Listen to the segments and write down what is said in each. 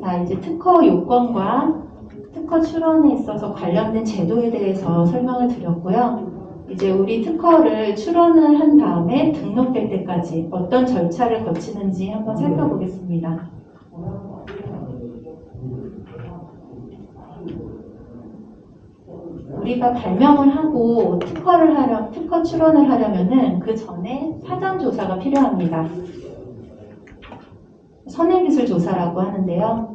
자, 이제 특허 요건과 특허 출원에 있어서 관련된 제도에 대해서 설명을 드렸고요. 이제 우리 특허를 출원을 한 다음에 등록될 때까지 어떤 절차를 거치는지 한번 살펴보겠습니다. 우리가 발명을 하고 특허 출원을 하려면은 그 전에 사전 조사가 필요합니다. 선행기술 조사라고 하는데요.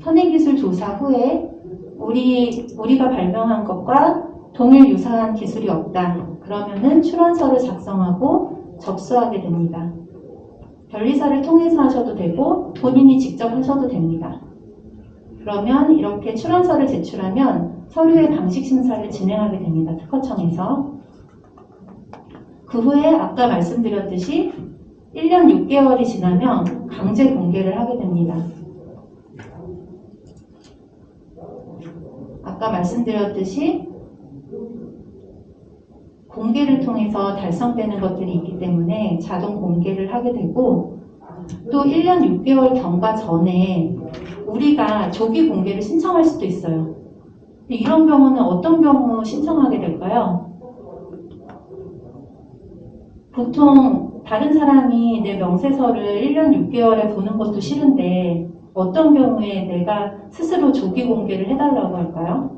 선행기술 조사 후에 우리가 발명한 것과 동일 유사한 기술이 없다. 그러면은 출원서를 작성하고 접수하게 됩니다. 변리사를 통해서 하셔도 되고 본인이 직접 하셔도 됩니다. 그러면 이렇게 출원서를 제출하면 서류의 방식 심사를 진행하게 됩니다. 특허청에서. 그 후에 아까 말씀드렸듯이 1년 6개월이 지나면 강제 공개를 하게 됩니다. 아까 말씀드렸듯이 공개를 통해서 달성되는 것들이 있기 때문에 자동 공개를 하게 되고 또 1년 6개월 경과 전에 우리가 조기 공개를 신청할 수도 있어요. 이런 경우는 어떤 경우 신청하게 될까요? 보통 다른 사람이 내 명세서를 1년 6개월에 보는 것도 싫은데 어떤 경우에 내가 스스로 조기 공개를 해달라고 할까요?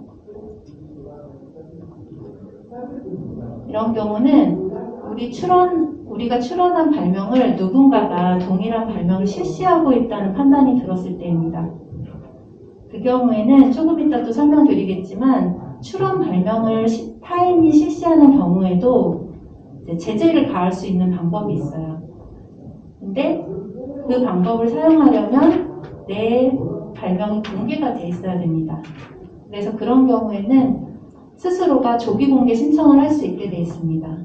이런 경우는 우리가 출원한 발명을 누군가가 동일한 발명을 실시하고 있다는 판단이 들었을 때입니다. 그 경우에는 조금 이따 또 설명드리겠지만 출원 발명을 타인이 실시하는 경우에도 제재를 가할 수 있는 방법이 있어요. 근데 그 방법을 사용하려면 내 발명이 공개가 돼 있어야 됩니다. 그래서 그런 경우에는 스스로가 조기 공개 신청을 할 수 있게 돼 있습니다.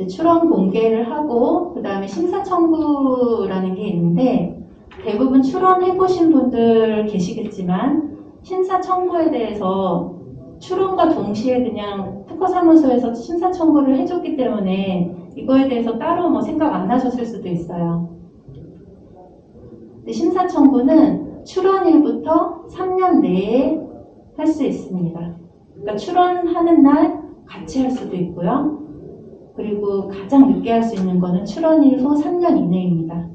출원 공개를 하고 그 다음에 심사 청구라는 게 있는데 대부분 출원해보신 분들 계시겠지만 심사 청구에 대해서 출원과 동시에 그냥 특허사무소에서 심사 청구를 해줬기 때문에 이거에 대해서 따로 생각 안 하셨을 수도 있어요. 근데 심사 청구는 출원일부터 3년 내에 할 수 있습니다. 그러니까 출원하는 날 같이 할 수도 있고요. 그리고 가장 늦게 할 수 있는 거는 출원일 후 3년 이내입니다.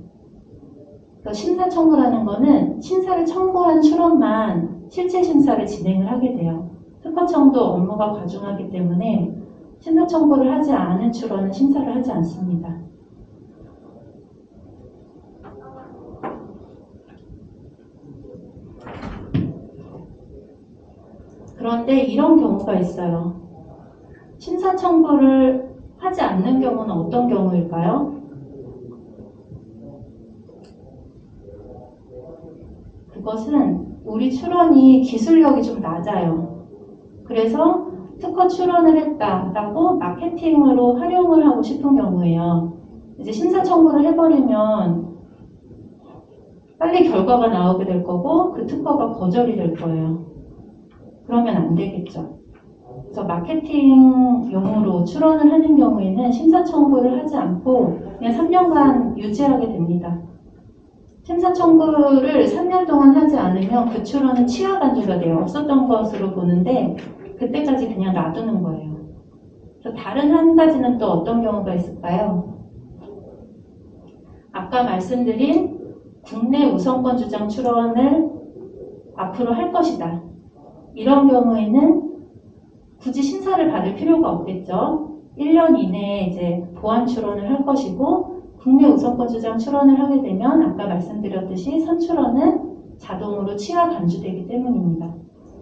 심사 청구라는 거는 심사를 청구한 출원만 실체 심사를 진행을 하게 돼요. 특허청도 업무가 과중하기 때문에 심사 청구를 하지 않은 출원은 심사를 하지 않습니다. 그런데 이런 경우가 있어요. 심사 청구를 하지 않는 경우는 어떤 경우일까요? 그것은 우리 출원이 기술력이 좀 낮아요. 그래서 특허 출원을 했다라고 마케팅으로 활용을 하고 싶은 경우예요. 이제 심사 청구를 해버리면 빨리 결과가 나오게 될 거고 그 특허가 거절이 될 거예요. 그러면 안 되겠죠. 그래서 마케팅용으로 출원을 하는 경우에는 심사 청구를 하지 않고 그냥 3년간 유지하게 됩니다. 심사 청구를 3년 동안 하지 않으면 그 출원은 취하 간주가 돼요. 없었던 것으로 보는데 그때까지 그냥 놔두는 거예요. 그래서 다른 한 가지는 또 어떤 경우가 있을까요? 아까 말씀드린 국내 우선권 주장 출원을 앞으로 할 것이다. 이런 경우에는 굳이 심사를 받을 필요가 없겠죠. 1년 이내에 이제 보완 출원을 할 것이고 국내 우선권 주장 출원을 하게 되면 아까 말씀드렸듯이 선출원은 자동으로 취하 간주되기 때문입니다.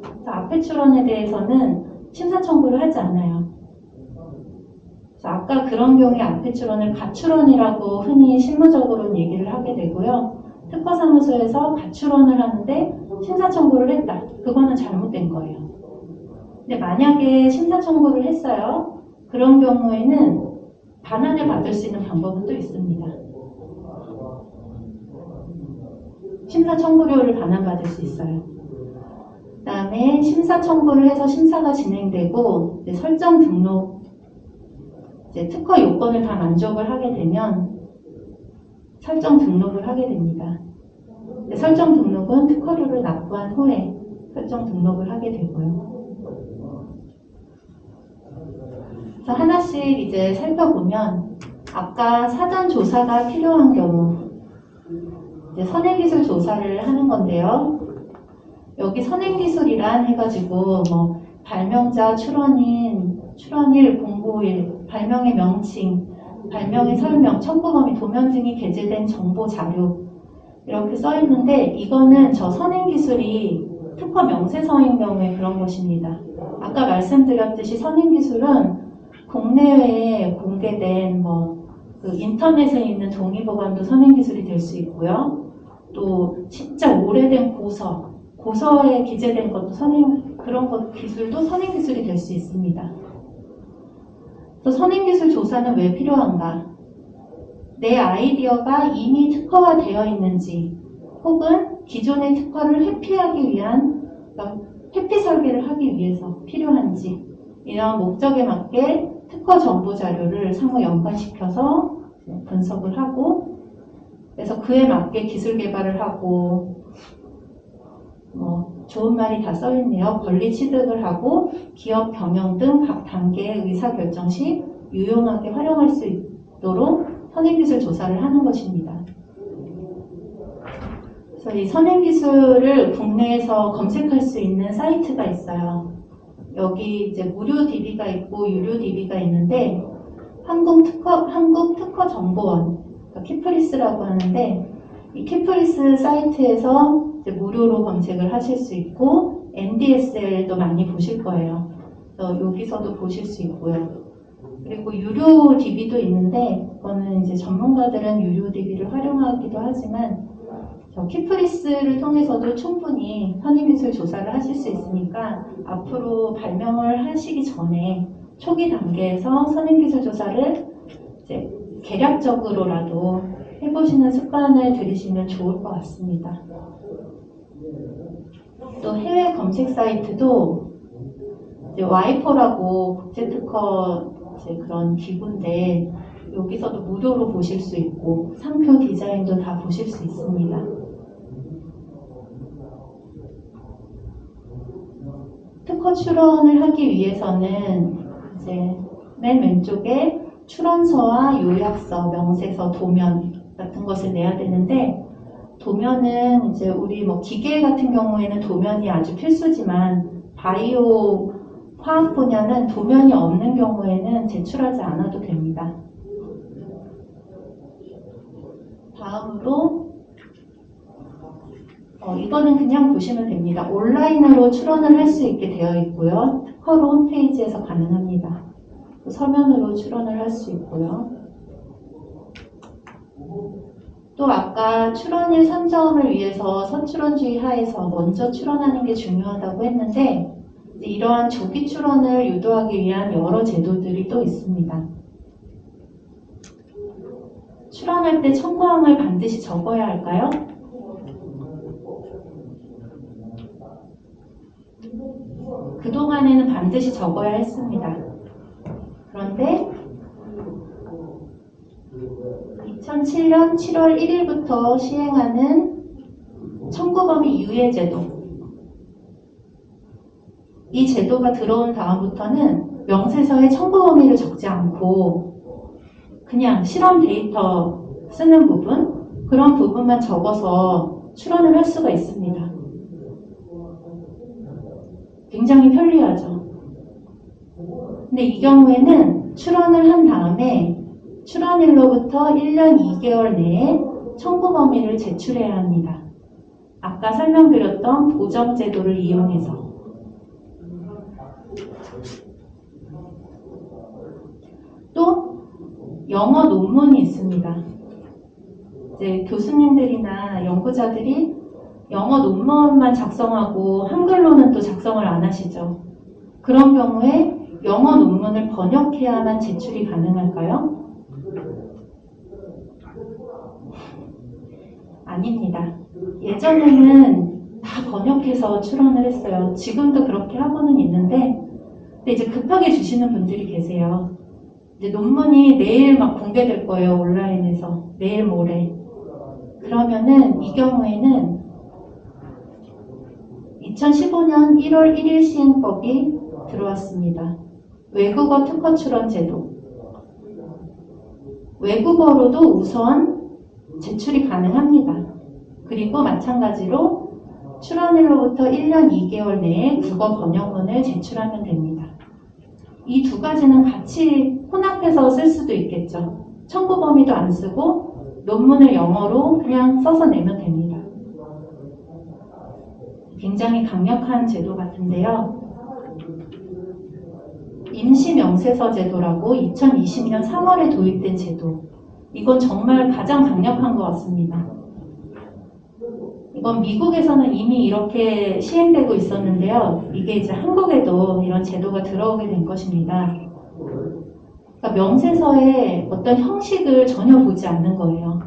그래서 앞에 출원에 대해서는 심사 청구를 하지 않아요. 그래서 아까 그런 경우에 앞에 출원을 가출원이라고 흔히 실무적으로는 얘기를 하게 되고요. 특허사무소에서 가출원을 하는데 심사 청구를 했다. 그거는 잘못된 거예요. 근데 만약에 심사 청구를 했어요. 그런 경우에는 반환을 받을 수 있는 방법은 또 있습니다. 심사 청구료를 반환받을 수 있어요. 그 다음에 심사 청구를 해서 심사가 진행되고 설정 등록 이제 특허 요건을 다 만족을 하게 되면 설정 등록을 하게 됩니다. 설정 등록은 특허료를 납부한 후에 설정 등록을 하게 되고요. 그래서 하나씩 이제 살펴보면 아까 사전 조사가 필요한 경우 이제 선행기술 조사를 하는 건데요. 여기 선행기술이란 해가지고 뭐 발명자, 출원인, 출원일, 공고일, 발명의 명칭, 발명의 설명, 청구범위, 도면 등이 게재된 정보 자료 이렇게 써 있는데 이거는 저 선행기술이 특허 명세서인 경우에 그런 것입니다. 아까 말씀드렸듯이 선행기술은 국내외에 공개된 그 인터넷에 있는 동의보감도 선행기술이 될 수 있고요. 또 진짜 오래된 고서에 기재된 것도 그런 것 기술도 선행기술이 될 수 있습니다. 그래서 선행기술 조사는 왜 필요한가? 내 아이디어가 이미 특허화 되어 있는지 혹은 기존의 특허를 회피하기 위한 회피 설계를 하기 위해서 필요한지 이런 목적에 맞게 특허 정보 자료를 상호 연관시켜서 분석을 하고 그래서 그에 맞게 기술 개발을 하고 좋은 말이 다 써있네요. 권리 취득을 하고 기업 경영 등 각 단계의 의사결정 시 유용하게 활용할 수 있도록 선행기술 조사를 하는 것입니다. 그래서 이 선행기술을 국내에서 검색할 수 있는 사이트가 있어요. 여기 이제 무료 DB가 있고 유료 DB가 있는데 한국특허정보원, 그러니까 키프리스라고 하는데 이 키프리스 사이트에서 이제 무료로 검색을 하실 수 있고 NDSL도 많이 보실 거예요. 그래서 여기서도 보실 수 있고요. 그리고 유료 DB도 있는데 그거는 이제 전문가들은 유료 DB를 활용하기도 하지만 키프리스를 통해서도 충분히 선행기술 조사를 하실 수 있으니까 앞으로 발명을 하시기 전에 초기 단계에서 선행기술 조사를 이제 계략적으로라도 해보시는 습관을 들이시면 좋을 것 같습니다. 또 해외 검색 사이트도 이제 와이퍼라고 국제특허 그런 기구인데 여기서도 무료로 보실 수 있고 상표 디자인도 다 보실 수 있습니다. 특허 출원을 하기 위해서는 이제 맨 왼쪽에 출원서와 요약서, 명세서, 도면 같은 것을 내야 되는데 도면은 이제 우리 기계 같은 경우에는 도면이 아주 필수지만 바이오 화학 분야는 도면이 없는 경우에는 제출하지 않아도 됩니다. 다음으로 이거는 그냥 보시면 됩니다. 온라인으로 출원을 할 수 있게 되어 있고요. 특허로 홈페이지에서 가능합니다. 서면으로 출원을 할 수 있고요. 또 아까 출원일 선점을 위해서 선출원주의 하에서 먼저 출원하는 게 중요하다고 했는데 이러한 조기 출원을 유도하기 위한 여러 제도들이 또 있습니다. 출원할 때 청구항을 반드시 적어야 할까요? 그동안에는 반드시 적어야 했습니다. 그런데 2007년 7월 1일부터 시행하는 청구범위 유예제도 이 제도가 들어온 다음부터는 명세서에 청구범위를 적지 않고 그냥 실험 데이터 쓰는 부분 그런 부분만 적어서 출원을 할 수가 있습니다. 굉장히 편리하죠. 근데 이 경우에는 출원을 한 다음에 출원일로부터 1년 2개월 내에 청구 범위를 제출해야 합니다. 아까 설명드렸던 보정제도를 이용해서. 또 영어 논문이 있습니다. 이제 교수님들이나 연구자들이 영어 논문만 작성하고 한글로는 또 작성을 안 하시죠. 그런 경우에 영어 논문을 번역해야만 제출이 가능할까요? 아닙니다. 예전에는 다 번역해서 출원을 했어요. 지금도 그렇게 하고는 있는데 근데 이제 급하게 주시는 분들이 계세요. 근데 논문이 내일 막 공개될 거예요. 온라인에서. 내일 모레. 그러면은 이 경우에는 2015년 1월 1일 시행법이 들어왔습니다. 외국어 특허 출원 제도. 외국어로도 우선 제출이 가능합니다. 그리고 마찬가지로 출원일로부터 1년 2개월 내에 국어 번역문을 제출하면 됩니다. 이 두 가지는 같이 혼합해서 쓸 수도 있겠죠. 청구 범위도 안 쓰고 논문을 영어로 그냥 써서 내면 됩니다. 굉장히 강력한 제도 같은데요. 임시명세서 제도라고 2020년 3월에 도입된 제도. 이건 정말 가장 강력한 것 같습니다. 이건 미국에서는 이미 이렇게 시행되고 있었는데요. 이게 이제 한국에도 이런 제도가 들어오게 된 것입니다. 그러니까 명세서의 어떤 형식을 전혀 보지 않는 거예요.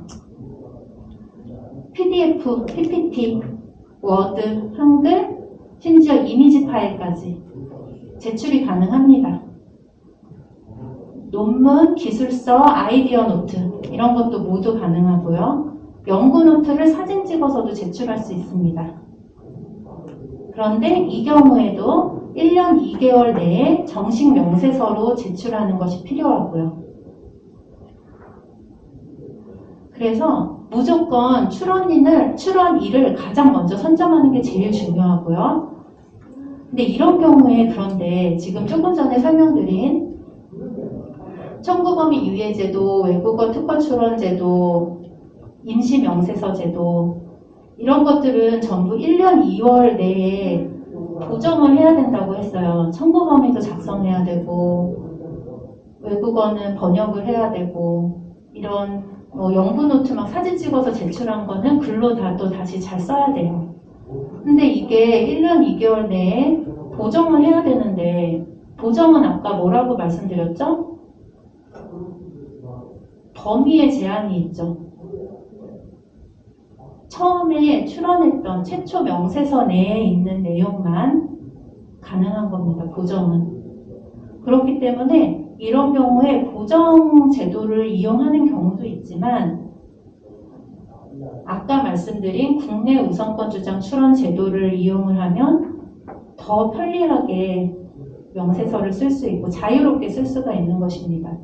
PDF, PPT, 워드, 한글, 심지어 이미지 파일까지 제출이 가능합니다. 논문, 기술서, 아이디어 노트 이런 것도 모두 가능하고요. 연구 노트를 사진 찍어서도 제출할 수 있습니다. 그런데 이 경우에도 1년 2개월 내에 정식 명세서로 제출하는 것이 필요하고요. 그래서 무조건 출원일을 가장 먼저 선정하는 게 제일 중요하고요. 근데 이런 경우에 그런데 지금 조금 전에 설명드린 청구범위 유예제도, 외국어 특허 출원제도, 임시명세서 제도 이런 것들은 전부 1년 2월 내에 보정을 해야 된다고 했어요. 청구범위도 작성해야 되고 외국어는 번역을 해야 되고 이런 연구 노트 막 사진 찍어서 제출한 거는 글로 또 다시 잘 써야 돼요. 근데 이게 1년 2개월 내에 보정을 해야 되는데 보정은 아까 뭐라고 말씀드렸죠? 범위에 제한이 있죠. 처음에 출원했던 최초 명세서 내에 있는 내용만 가능한 겁니다. 보정은. 그렇기 때문에 이런 경우에 보정 제도를 이용하는 경우도 있지만 아까 말씀드린 국내 우선권 주장 출원 제도를 이용을 하면 더 편리하게 명세서를 쓸 수 있고 자유롭게 쓸 수가 있는 것입니다.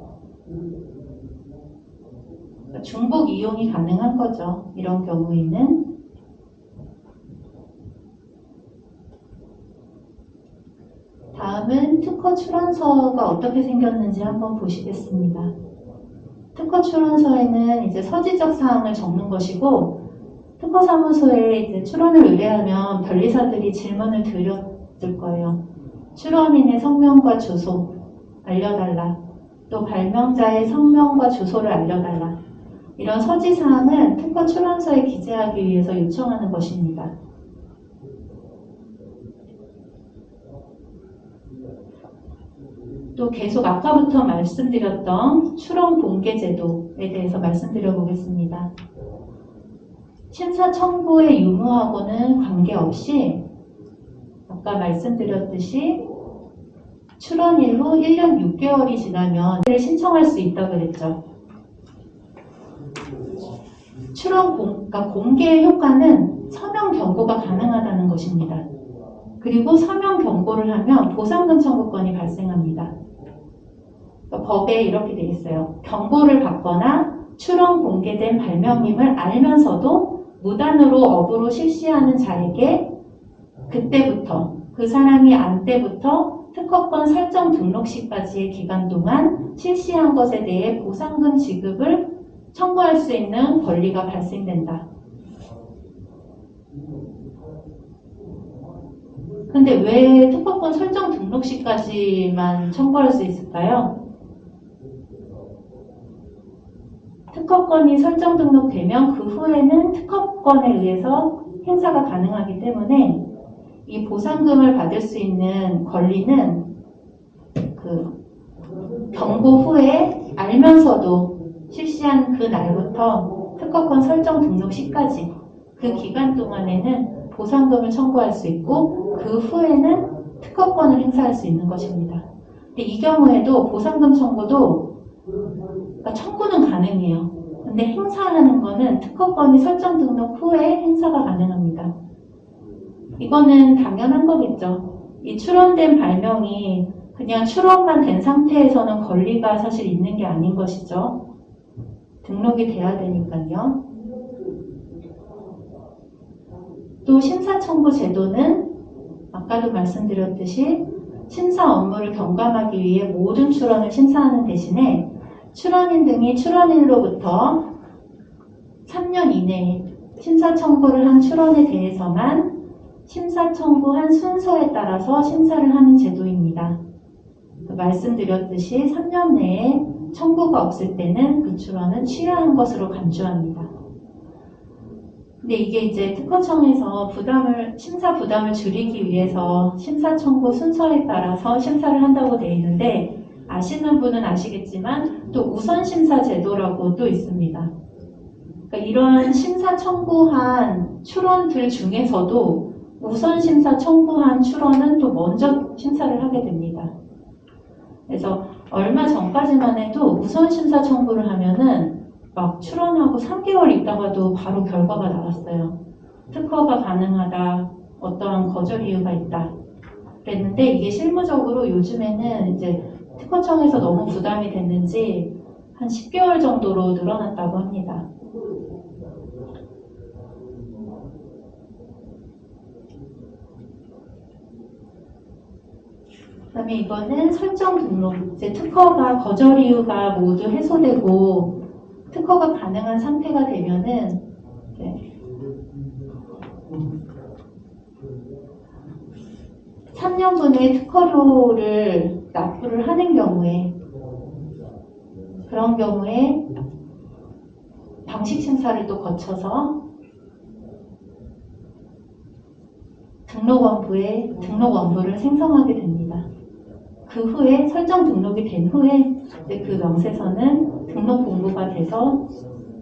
중복 이용이 가능한 거죠. 이런 경우에는. 다음은 특허 출원서가 어떻게 생겼는지 한번 보시겠습니다. 특허 출원서에는 이제 서지적 사항을 적는 것이고 특허사무소에 이제 출원을 의뢰하면 변리사들이 질문을 드렸을 거예요. 출원인의 성명과 주소 알려달라. 또 발명자의 성명과 주소를 알려달라. 이런 서지사항은 특허 출원서에 기재하기 위해서 요청하는 것입니다. 또 계속 아까부터 말씀드렸던 출원 공개 제도에 대해서 말씀드려 보겠습니다. 심사 청구의 유무하고는 관계없이 아까 말씀드렸듯이 출원일로 1년 6개월이 지나면 신청할 수 있다고 그랬죠. 그러니까 공개의 효과는 서명 경고가 가능하다는 것입니다. 그리고 서명 경고를 하면 보상금 청구권이 발생합니다. 그러니까 법에 이렇게 되어 있어요. 경고를 받거나 출원 공개된 발명임을 알면서도 무단으로 업으로 실시하는 자에게 그때부터 그 사람이 안 때부터 특허권 설정 등록 시까지의 기간 동안 실시한 것에 대해 보상금 지급을 청구할 수 있는 권리가 발생된다. 근데 왜 특허권 설정 등록 시까지만 청구할 수 있을까요? 특허권이 설정 등록되면 그 후에는 특허권에 의해서 행사가 가능하기 때문에 이 보상금을 받을 수 있는 권리는 그 경고 후에 알면서도 실시한 그 날부터 특허권 설정 등록 시까지 그 기간 동안에는 보상금을 청구할 수 있고 그 후에는 특허권을 행사할 수 있는 것입니다. 근데 이 경우에도 보상금 청구도 그러니까 청구는 가능해요. 근데 행사하는 거는 특허권이 설정 등록 후에 행사가 가능합니다. 이거는 당연한 거겠죠. 이 출원된 발명이 그냥 출원만 된 상태에서는 권리가 사실 있는 게 아닌 것이죠. 등록이 돼야 되니까요. 또 심사청구 제도는 아까도 말씀드렸듯이 심사 업무를 경감하기 위해 모든 출원을 심사하는 대신에 출원인 등이 출원일로부터 3년 이내에 심사 청구를 한 출원에 대해서만 심사 청구한 순서에 따라서 심사를 하는 제도입니다. 말씀드렸듯이 3년 내에 청구가 없을 때는 그 출원은 취하한 것으로 간주합니다. 근데 이게 이제 특허청에서 심사 부담을 줄이기 위해서 심사 청구 순서에 따라서 심사를 한다고 되어 있는데 아시는 분은 아시겠지만 또 우선 심사 제도라고 또 있습니다. 그러니까 이런 심사 청구한 출원들 중에서도 우선 심사 청구한 출원은 또 먼저 심사를 하게 됩니다. 그래서 얼마 전까지만 해도 우선 심사 청구를 하면은 막 출원하고 3개월 있다가도 바로 결과가 나왔어요. 특허가 가능하다, 어떠한 거절 이유가 있다. 그랬는데 이게 실무적으로 요즘에는 이제 특허청에서 너무 부담이 됐는지 한 10개월 정도로 늘어났다고 합니다. 그다음에 이거는 설정 등록. 이제 특허가 거절 이유가 모두 해소되고 특허가 가능한 상태가 되면은 이제 3년분의 특허료를 납부를 하는 경우에 그런 경우에 방식 심사를 또 거쳐서 등록원부에 등록원부를 생성하게 됩니다. 그 후에 설정 등록이 된 후에 이제 그 명세서는 등록 공고가 돼서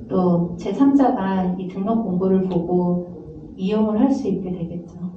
또 제3자가 이 등록 공고를 보고 이용을 할 수 있게 되겠죠.